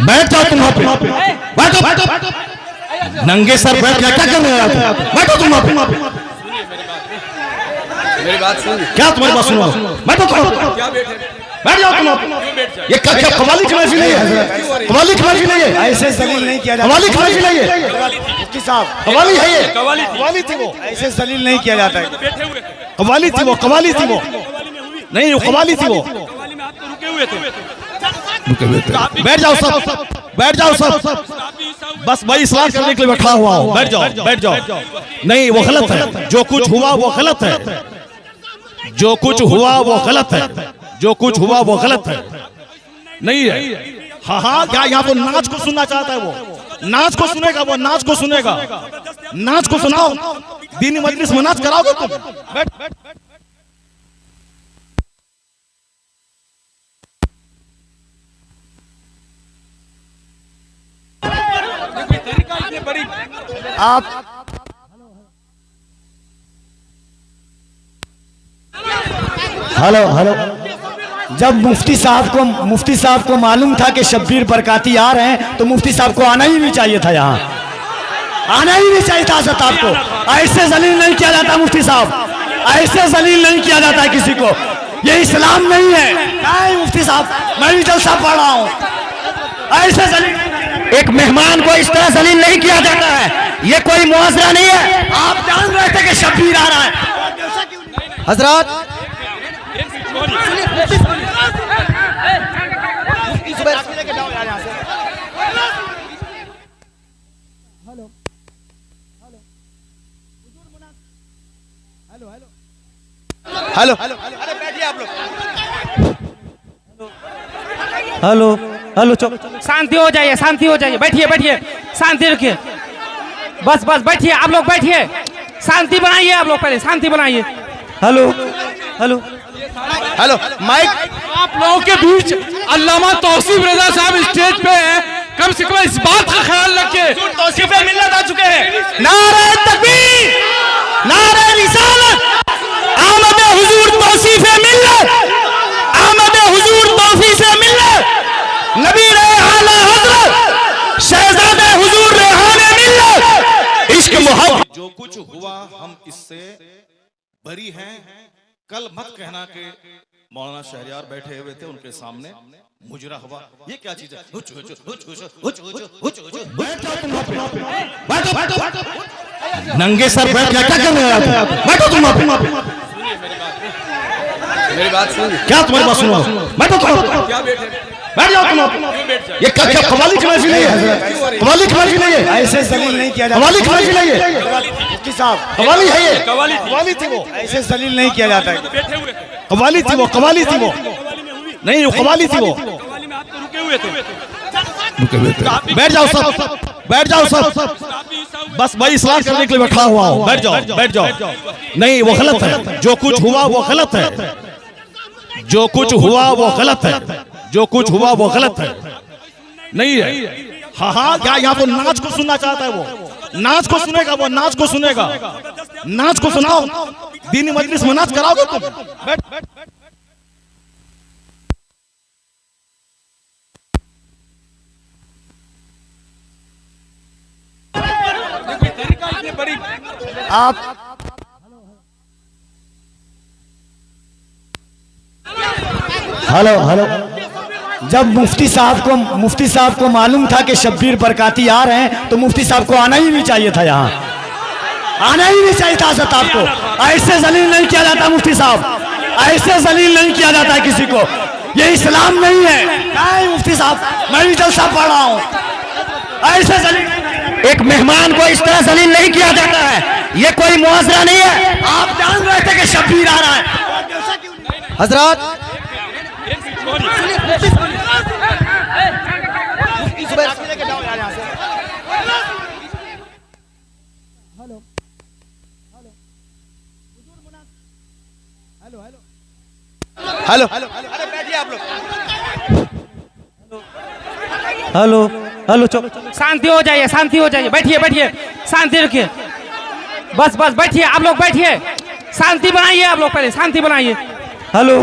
बैठ जाओ तुम वहां पे, बैठो बैठो बैठो, नंगे सर बैठ क्या क्या करने आए थे? बैठो तुम वहां पे, मेरी बात सुन। क्या तुम्हारी बात सुनो? बैठो तुम, क्या बैठे? बैठ जाओ तुम। ये क्या क्या कवाली की महफिल है? कवाली की महफिल है ये? ऐसे जलील नहीं किया जाता। कवाली की महफिल है ये? मुफ्ती साहब कवाली है ये? कवाली थी वो, ऐसे जलील नहीं किया जाता है। बैठे हुए थे, कवाली थी वो, कवाली थी वो, नहीं वो कवाली थी वो। कवाली में आप तो रुके हुए थे। बैठ जाओ सब, बैठ जाओ सब, बस भाई इस्लाह करने के लिए बैठा हुआ हूँ। बैठ जाओ बैठ जाओ। नहीं वो गलत है, जो कुछ हुआ वो गलत है, जो कुछ हुआ वो गलत है, जो कुछ हुआ वो गलत है, नहीं है। हाँ हाँ, क्या यहाँ तो नाच को सुनना चाहता है वो? नाच को सुनेगा वो, नाच को सुनेगा, नाच को सुनाओ। दीनी मजलिस में नाच कराओगे तुम? बैठ बैठ। आप हेलो हेलो, जब मुफ्ती साहब को मालूम था कि शब्बीर बरकाती आ रहे हैं तो मुफ्ती साहब को आना ही नहीं चाहिए था, यहाँ आना ही नहीं चाहिए था। सताब को ऐसे जलील नहीं किया जाता मुफ्ती साहब, ऐसे जलील नहीं किया जाता किसी को, ये इस्लाम नहीं है। नहीं मुफ्ती साहब, मैं भी जलसा पढ़ रहा हूँ, ऐसे जलील एक मेहमान को इस तरह जलील नहीं किया जाता है, ये कोई मुआवजा नहीं है। आप जान रहे थे कि शब्बीर आ रहा है। हजरत हेलो, अरे बैठिए आप लोग। हेलो हेलो, शांति हो जाइए, शांति हो जाइए, बैठिए बैठिए, शांति रखिए, बस बस बैठिए आप लोग, बैठिए, शांति बनाइए आप लोग, पहले शांति बनाइए। हेलो हेलो हेलो, माइक आप लोगों के बीच अल्लामा तौसीफ रजा साहब स्टेज पे हैं, कम से कम इस बात का ख्याल रखिए। तौसीफ मिल्लत आ चुके हैं। नारे तकबीर, नारे रिसालत, आमद हुजूर तौसीफ मिल्लत, आमद हुजूर तौसीफ मिल्लत, नबी आला हजरत शहजादे हुजूर रेहाने मिल्लत, इश्क मोहब्बत। जो कुछ हुआ हम इससे बरी हैं। कल मत कहना कि मौलाना शहरियार बैठे हुए थे उनके सामने मुजरा हुआ, ये क्या चीज है? बैठो बैठो, नंगे सर बैठ क्या क्या करने आए थे? बैठो तुम वहां पे, मेरी बात सुन। क्या तुम्हारी बात सुनो? बैठो तुम, क्या बैठे? बैठ जाओ तुम। ये क्या क्या कवाली की महफिल है? कवाली की महफिल है ये? ऐसे जलील नहीं किया जाता। कवाली की महफिल है ये? मुफ्ती साहब कवाली है ये? कवाली थी वो, ऐसे जलील नहीं किया जाता है। बैठे हुए थे, कवाली थी वो, कवाली थी वो, नहीं वो कवाली थी वो। कवाली में आप तो रुके हुए थे। बैठ जाओ सब, बैठ जाओ सब, बस भाई इस्लाह करने के लिए बैठा हुआ हूँ। बैठ जाओ बैठ जाओ। नहीं वो गलत है, जो कुछ हुआ वो गलत है, जो कुछ हुआ वो गलत है, जो कुछ हुआ वो गलत है, नहीं है। हाँ हाँ, क्या यहाँ तो नाच को सुनना चाहता है वो? नाच को सुनेगा वो, नाच को सुनेगा, नाच को सुनाओ। दीनी मजलिस में नाच कराओगे तुम? बैठ बैठ। आप हेलो हेलो, जब मुफ्ती साहब को मालूम था कि शब्बीर बरकाती आ रहे हैं तो मुफ्ती साहब को आना ही नहीं चाहिए था, यहाँ आना ही नहीं चाहिए था। सताब को ऐसे जलील नहीं किया जाता मुफ्ती साहब, ऐसे जलील नहीं किया जाता किसी को, ये इस्लाम नहीं है। नहीं मुफ्ती साहब, मैं भी जलसा पढ़ रहा हूँ, ऐसे जलील एक मेहमान को इस तरह जलील नहीं किया जाता है, ये कोई मुआवजा नहीं है। आप जान रहे थे कि शब्बीर आ रहा है। हजरत हेलो, अरे बैठिए आप लोग। हेलो हेलो, शांति हो जाइए, शांति हो जाइए, बैठिए बैठिए, शांति रखिए, बस बस बैठिए आप लोग, बैठिए, शांति बनाइए आप लोग, पहले शांति बनाइए। Hello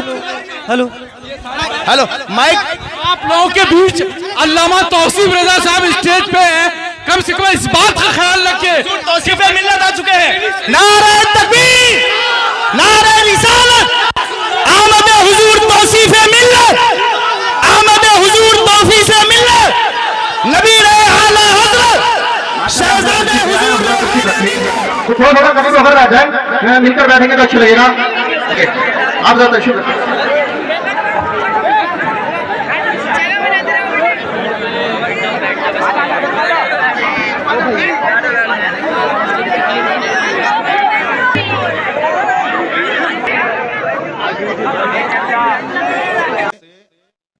hello hello mic. आप लोगों के बीच अल्लामा तौसीफ रजा साहब स्टेज पे हैं, कम से कम इस बात का ख्याल रखिए। तौसीफ मिल्लत आ चुके हैं। नारे तकबीर, नारे रिसालत, आमद हुजूर तौसीफ मिल्लत, आमद हुजूर तौसीफ मिल्लत, नबी रहे आला हजरत शहजादे हुजूर। थोड़ा करीब होकर आ जाए, मिलकर बैठेंगे तो अच्छा लगेगा। आप ज्यादा शुक्रिया।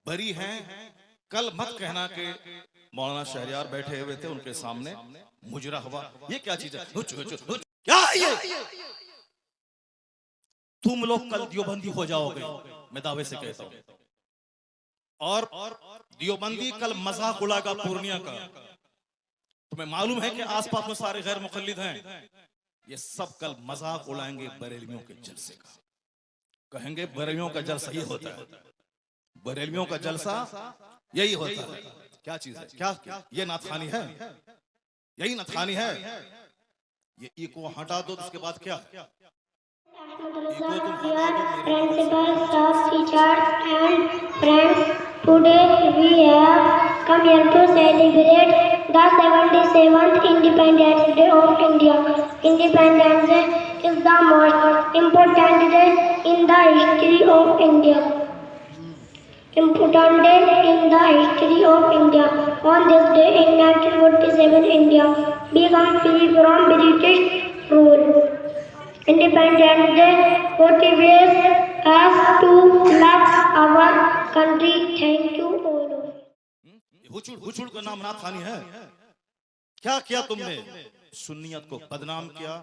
बरी हैं, कल मत कहना कि मौलाना शहरियार बैठे हुए थे उनके सामने मुजरा हुआ। ये क्या चीज है? क्या है ये? तुम लोग कल दियोबंदी हो जाओगे, मैं दावे से कहता हूं। और दियोबंदी कल मजाक उड़ाएगा पूर्णिया का। तुम्हें मालूम है कि आसपास में सारे गैर मुकल्लिद हैं, ये सब कल मजाक उड़ाएंगे बरेलवियों के जलसे का। कहेंगे बरेलवियों का जलसा ये होता है, बरेलवियों का जलसा यही होता है। क्या चीज है? क्या ये नाथखानी है? यही नाथखानी है। ये ई को हटा दो, उसके बाद क्या? Principal, staff, teachers and friends, today we have come here to celebrate the 77th Independence Day of India. Independence Day is the most important day in the history of India. Important day in the history of India. On this day in 1947, India became free from British rule. Independence Day motivates us to love our country. Thank you all. हुचुड़ हुचुड़ का नाम नाथखानी है। क्या किया तुमने? सुन्नियत को बदनाम किया,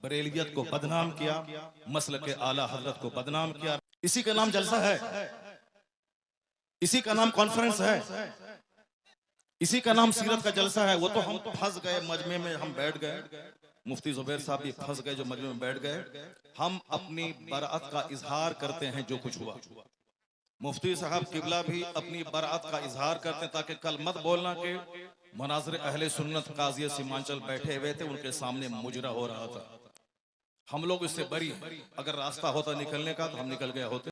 बरेलवियत को बदनाम किया, मसलक के आला हजरत को बदनाम किया। इसी का नाम जलसा है, इसी का नाम कॉन्फ्रेंस है, इसी का नाम सीरत का जलसा है। वो तो हम फंस गए मजमे में, हम बैठ गए। मुफ्ती जुबैर साहब भी फंस गए जो मजमे में बैठ गए। हम अपनी बराअत का इजहार करते हैं जो कुछ हुआ। मुफ्ती साहब किबला भी अपनी बराअत का इजहार करते हैं, ताकि कल मत बोलना कि मनाज़िर अहले सुन्नत काज़ी सीमांचल बैठे हुए थे, उनके सामने मुजरा हो रहा था। हम लोग इससे बरी हैं। अगर रास्ता होता निकलने का तो हम निकल गए होते।